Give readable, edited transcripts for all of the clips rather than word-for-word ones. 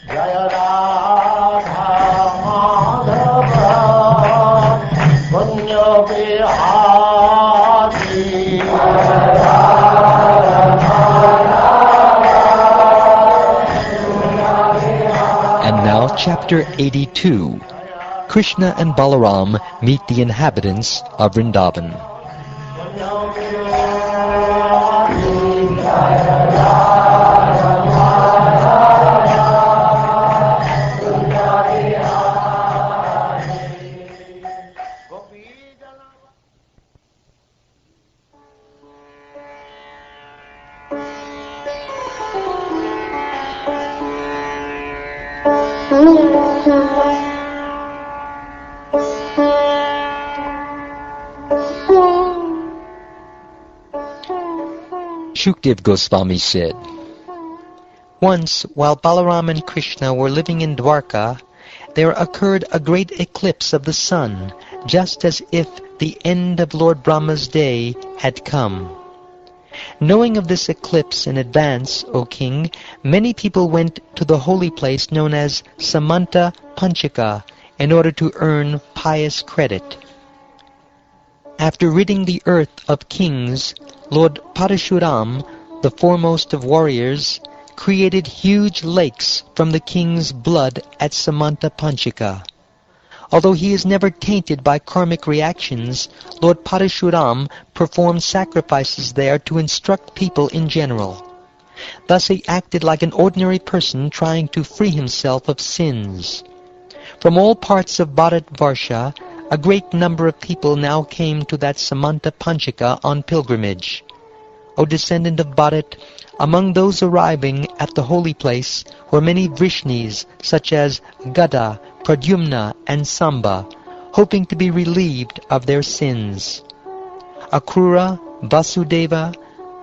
Jaya Radha Madhava Punya Vihari. And now chapter 82. Krishna and Balaram meet the inhabitants of Vrndavana. Shukdev Goswami said, once, while Balarama and Krishna were living in Dwarka, there occurred a great eclipse of the sun, just as if the end of Lord Brahma's day had come. Knowing of this eclipse in advance, O king, many people went to the holy place known as Samanta Panchaka in order to earn pious credit. After ridding the earth of kings, Lord Parashuram, the foremost of warriors, created huge lakes from the king's blood at Samanta Panchaka. Although he is never tainted by karmic reactions, Lord Parashuram performed sacrifices there to instruct people in general. Thus he acted like an ordinary person trying to free himself of sins. From all parts of Bharatvarsha, a great number of people now came to that Samanta Panchaka on pilgrimage. O descendant of Bharat, among those arriving at the holy place were many Vrishnis such as Gada, Pradyumna, and Samba, hoping to be relieved of their sins. Akrura, Vasudeva,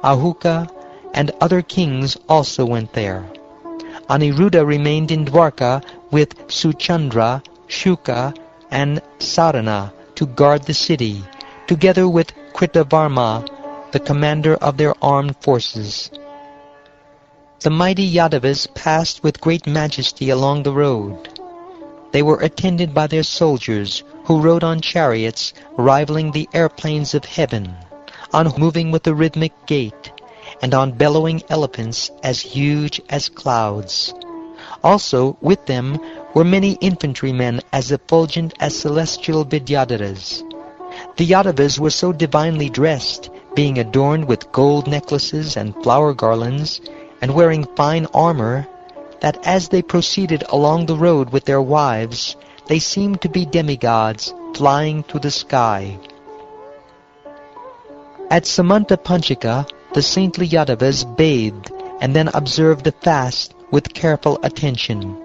Ahuka, and other kings also went there. Aniruddha remained in Dwarka with Suchandra, Shuka, and Sarana to guard the city, together with Kritavarma, the commander of their armed forces. The mighty Yadavas passed with great majesty along the road. They were attended by their soldiers, who rode on chariots rivaling the airplanes of heaven, on moving with a rhythmic gait, and on bellowing elephants as huge as clouds. Also with them were many infantrymen as effulgent as celestial Vidyadharas. The Yadavas were so divinely dressed, being adorned with gold necklaces and flower garlands, and wearing fine armor, that as they proceeded along the road with their wives, they seemed to be demigods flying through the sky. At Samanta Panchaka, the saintly Yadavas bathed and then observed a fast with careful attention.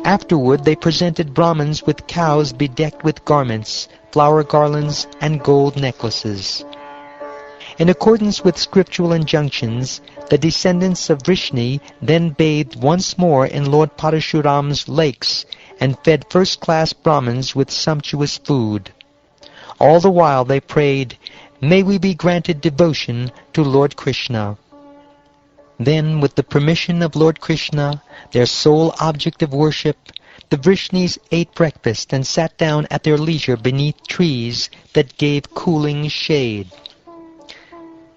Afterward they presented Brahmins with cows bedecked with garments, flower garlands, and gold necklaces. In accordance with scriptural injunctions, the descendants of Vrishni then bathed once more in Lord Parashuram's lakes and fed first-class Brahmins with sumptuous food. All the while they prayed, "May we be granted devotion to Lord Krishna." Then, with the permission of Lord Krishna, their sole object of worship, the Vrishnis ate breakfast and sat down at their leisure beneath trees that gave cooling shade.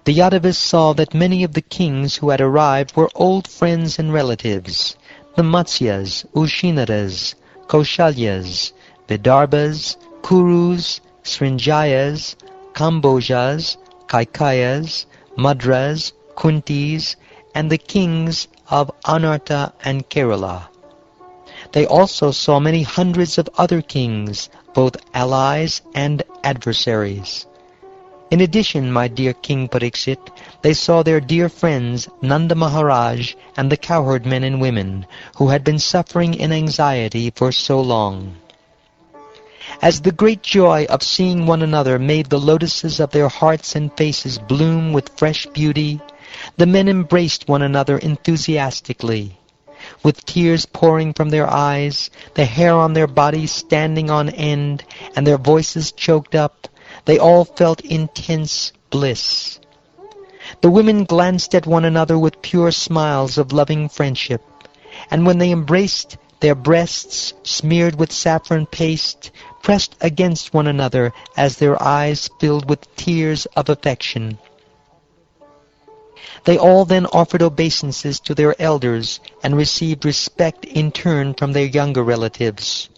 The Yadavas saw that many of the kings who had arrived were old friends and relatives, the Matsyas, Ushinaras, Kaushalyas, Vidarbhas, Kurus, Srinjayas, Kambojas, Kaikayas, Madras, Kuntis, and the kings of Anarta and Kerala. They also saw many hundreds of other kings, both allies and adversaries. In addition, my dear King Pariksit, they saw their dear friends Nanda Maharaja and the cowherd men and women, who had been suffering in anxiety for so long. As the great joy of seeing one another made the lotuses of their hearts and faces bloom with fresh beauty, the men embraced one another enthusiastically. With tears pouring from their eyes, the hair on their bodies standing on end, and their voices choked up, they all felt intense bliss. The women glanced at one another with pure smiles of loving friendship, And when they embraced, their breasts, smeared with saffron paste, pressed against one another as their eyes filled with tears of affection. They all then offered obeisances to their elders and received respect in turn from their younger relatives.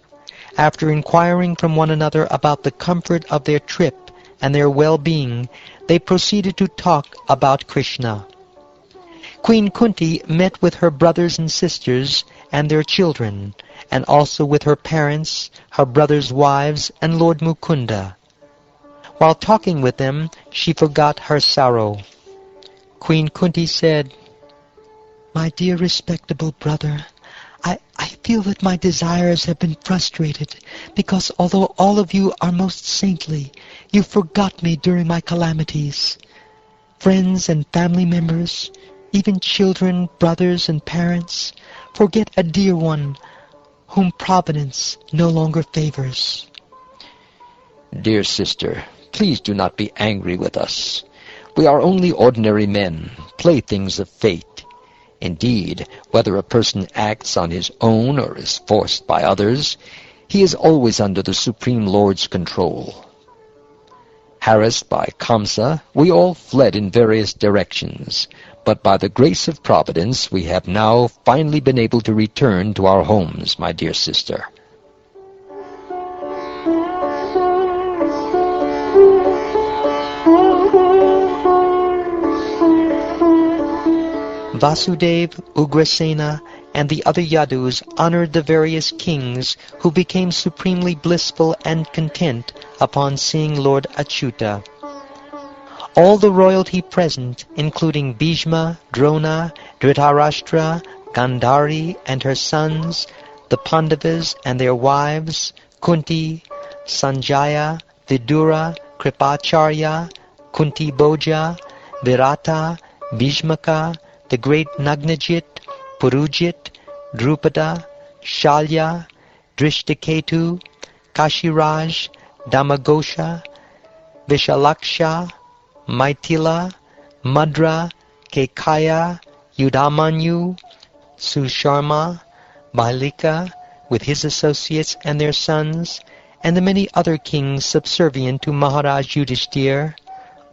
After inquiring from one another about the comfort of their trip and their well-being, they proceeded to talk about Krishna. Queen Kunti met with her brothers and sisters and their children, and also with her parents, her brothers' wives, and Lord Mukunda. While talking with them, she forgot her sorrow. Queen Kunti said, "My dear respectable brother, I feel that my desires have been frustrated, because although all of you are most saintly, you forgot me during my calamities. Friends and family members, even children, brothers and parents, forget a dear one whom Providence no longer favors." Dear sister, please do not be angry with us. We are only ordinary men, playthings of fate. Indeed, whether a person acts on his own or is forced by others, he is always under the Supreme Lord's control. Harassed by Kamsa, we all fled in various directions, but by the grace of Providence we have now finally been able to return to our homes, my dear sister. Vasudev, Ugrasena, and the other Yadus honored the various kings who became supremely blissful and content upon seeing Lord Achyuta. All the royalty present, including Bhishma, Drona, Dhritarashtra, Gandhari and her sons, the Pandavas and their wives, Kunti, Sanjaya, Vidura, Kripacharya, Kunti Bhoja, Virata, Bhishmaka, the great Nagnajit, Purujit, Drupada, Shalya, Drishtaketu, Kashiraj, Damagosha, Vishalaksha, Maitila, Madra, Kekaya, Yudamanyu, Susharma, Bahlika, with his associates and their sons, and the many other kings subservient to Maharaj Yudhishthir.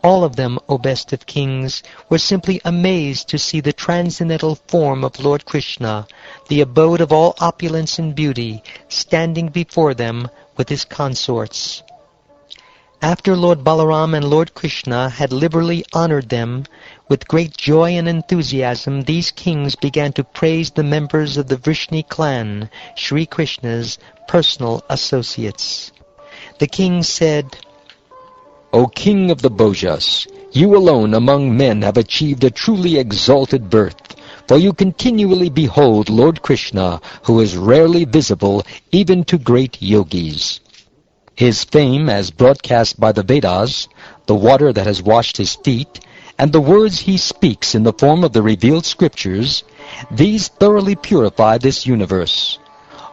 All of them, O best of kings, were simply amazed to see the transcendental form of Lord Krishna, the abode of all opulence and beauty, standing before them with his consorts. After Lord Balarama and Lord Krishna had liberally honored them, with great joy and enthusiasm these kings began to praise the members of the Vrishni clan, Sri Krishna's personal associates. The king said, O King of the Bhojas, you alone among men have achieved a truly exalted birth, for you continually behold Lord Krishna, who is rarely visible even to great yogis. His fame as broadcast by the Vedas, the water that has washed his feet, and the words he speaks in the form of the revealed scriptures, these thoroughly purify this universe.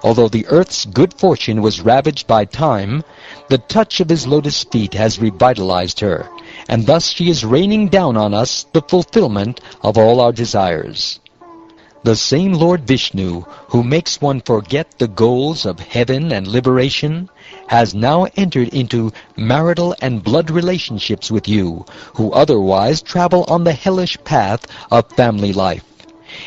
Although the earth's good fortune was ravaged by time, the touch of his lotus feet has revitalized her, and thus she is raining down on us the fulfillment of all our desires. The same Lord Vishnu, who makes one forget the goals of heaven and liberation, has now entered into marital and blood relationships with you, who otherwise travel on the hellish path of family life.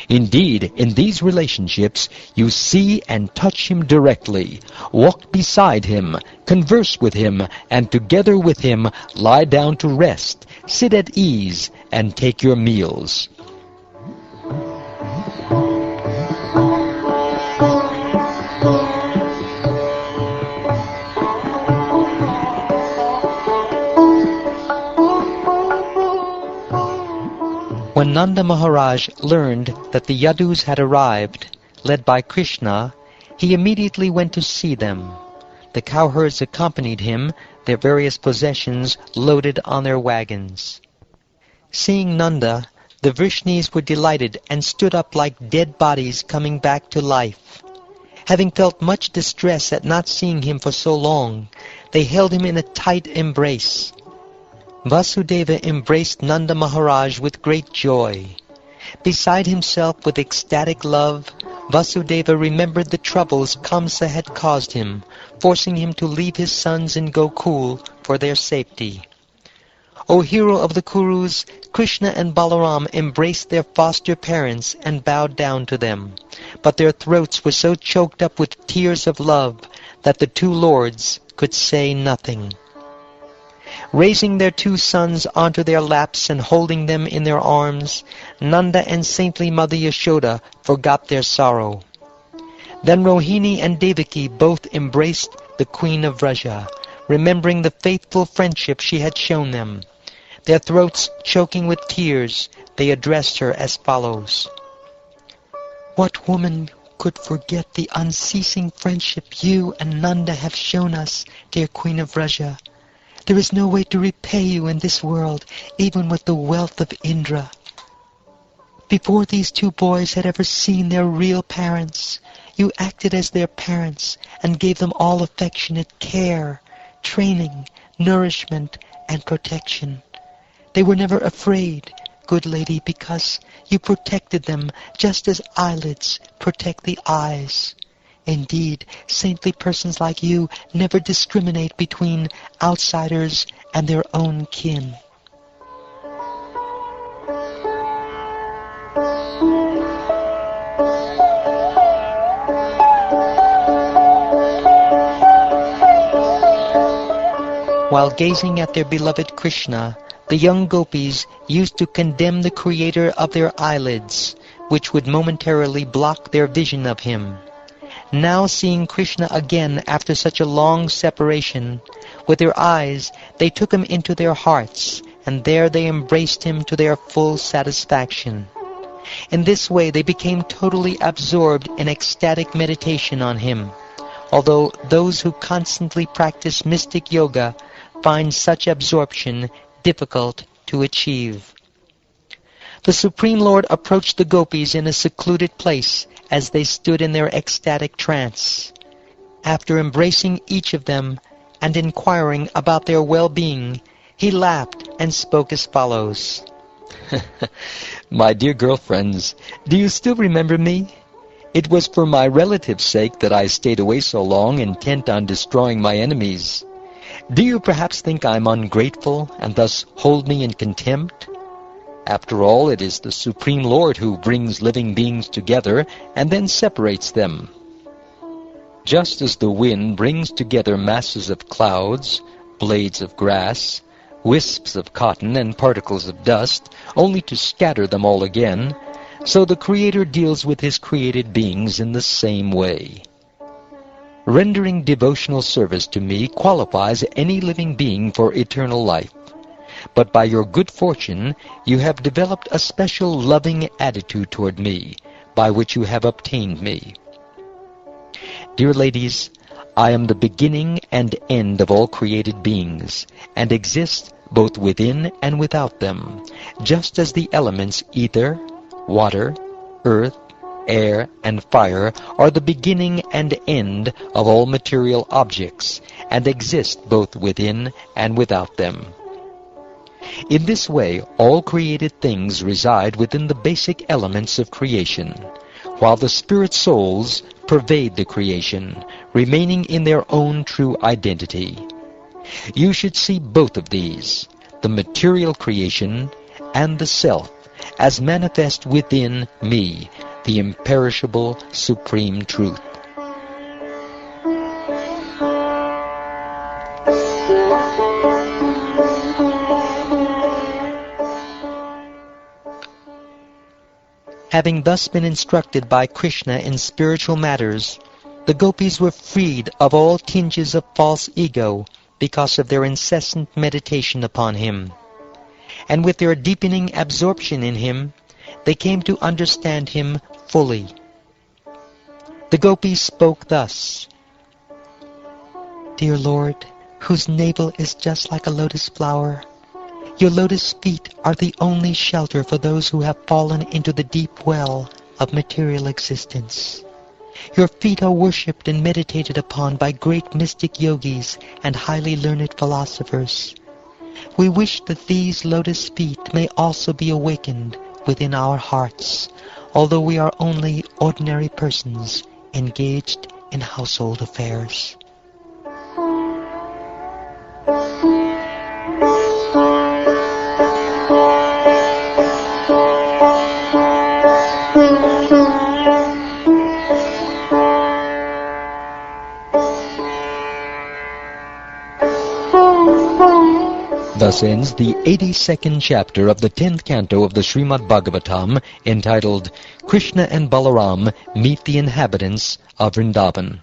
Indeed, in these relationships, you see and touch him directly, walk beside him, converse with him, and together with him lie down to rest, sit at ease, and take your meals. When Nanda Maharaj learned that the Yadus had arrived, led by Krishna, he immediately went to see them. The cowherds accompanied him, their various possessions loaded on their wagons. Seeing Nanda, the Vrishnis were delighted and stood up like dead bodies coming back to life. Having felt much distress at not seeing him for so long, they held him in a tight embrace. Vasudeva embraced Nanda Maharaj with great joy. Beside himself with ecstatic love, Vasudeva remembered the troubles Kamsa had caused him, forcing him to leave his sons in Gokul for their safety. O hero of the Kurus, Krishna and Balaram embraced their foster parents and bowed down to them, but their throats were so choked up with tears of love that the two lords could say nothing. Raising their two sons onto their laps and holding them in their arms, Nanda and saintly Mother Yashoda forgot their sorrow. Then Rohini and Devaki both embraced the Queen of Vraja, remembering the faithful friendship she had shown them. Their throats choking with tears, they addressed her as follows. "What woman could forget the unceasing friendship you and Nanda have shown us, dear Queen of Vraja? There is no way to repay you in this world, even with the wealth of Indra. Before these two boys had ever seen their real parents, you acted as their parents and gave them all affectionate care, training, nourishment, and protection. They were never afraid, good lady, because you protected them just as eyelids protect the eyes. Indeed, saintly persons like you never discriminate between outsiders and their own kin." While gazing at their beloved Krishna, the young gopis used to condemn the creator of their eyelids, which would momentarily block their vision of him. Now seeing Krishna again after such a long separation, with their eyes they took him into their hearts, and there they embraced him to their full satisfaction. In this way they became totally absorbed in ecstatic meditation on him, although those who constantly practice mystic yoga find such absorption difficult to achieve. The Supreme Lord approached the gopis in a secluded place as they stood in their ecstatic trance. After embracing each of them and inquiring about their well-being, he laughed and spoke as follows. My dear girlfriends, do you still remember me? It was for my relative's sake that I stayed away so long, intent on destroying my enemies. Do you perhaps think I'm ungrateful and thus hold me in contempt? After all, it is the Supreme Lord who brings living beings together and then separates them. Just as the wind brings together masses of clouds, blades of grass, wisps of cotton, and particles of dust, only to scatter them all again, so the Creator deals with his created beings in the same way. Rendering devotional service to me qualifies any living being for eternal life. But by your good fortune, you have developed a special loving attitude toward me, by which you have obtained me. Dear ladies, I am the beginning and end of all created beings, and exist both within and without them, just as the elements ether, water, earth, air, and fire are the beginning and end of all material objects, and exist both within and without them. In this way, all created things reside within the basic elements of creation, while the spirit souls pervade the creation, remaining in their own true identity. You should see both of these, the material creation and the self, as manifest within me, the imperishable supreme truth. Having thus been instructed by Krishna in spiritual matters, the gopis were freed of all tinges of false ego because of their incessant meditation upon him. And with their deepening absorption in him, they came to understand him fully. The gopis spoke thus. Dear Lord, whose navel is just like a lotus flower, your lotus feet are the only shelter for those who have fallen into the deep well of material existence. Your feet are worshipped and meditated upon by great mystic yogis and highly learned philosophers. We wish that these lotus feet may also be awakened within our hearts, although we are only ordinary persons engaged in household affairs. Thus ends the 82nd chapter of the 10th canto of the Śrīmad-Bhāgavatam, entitled Krishna and Balaram Meet the Inhabitants of Vrindavan.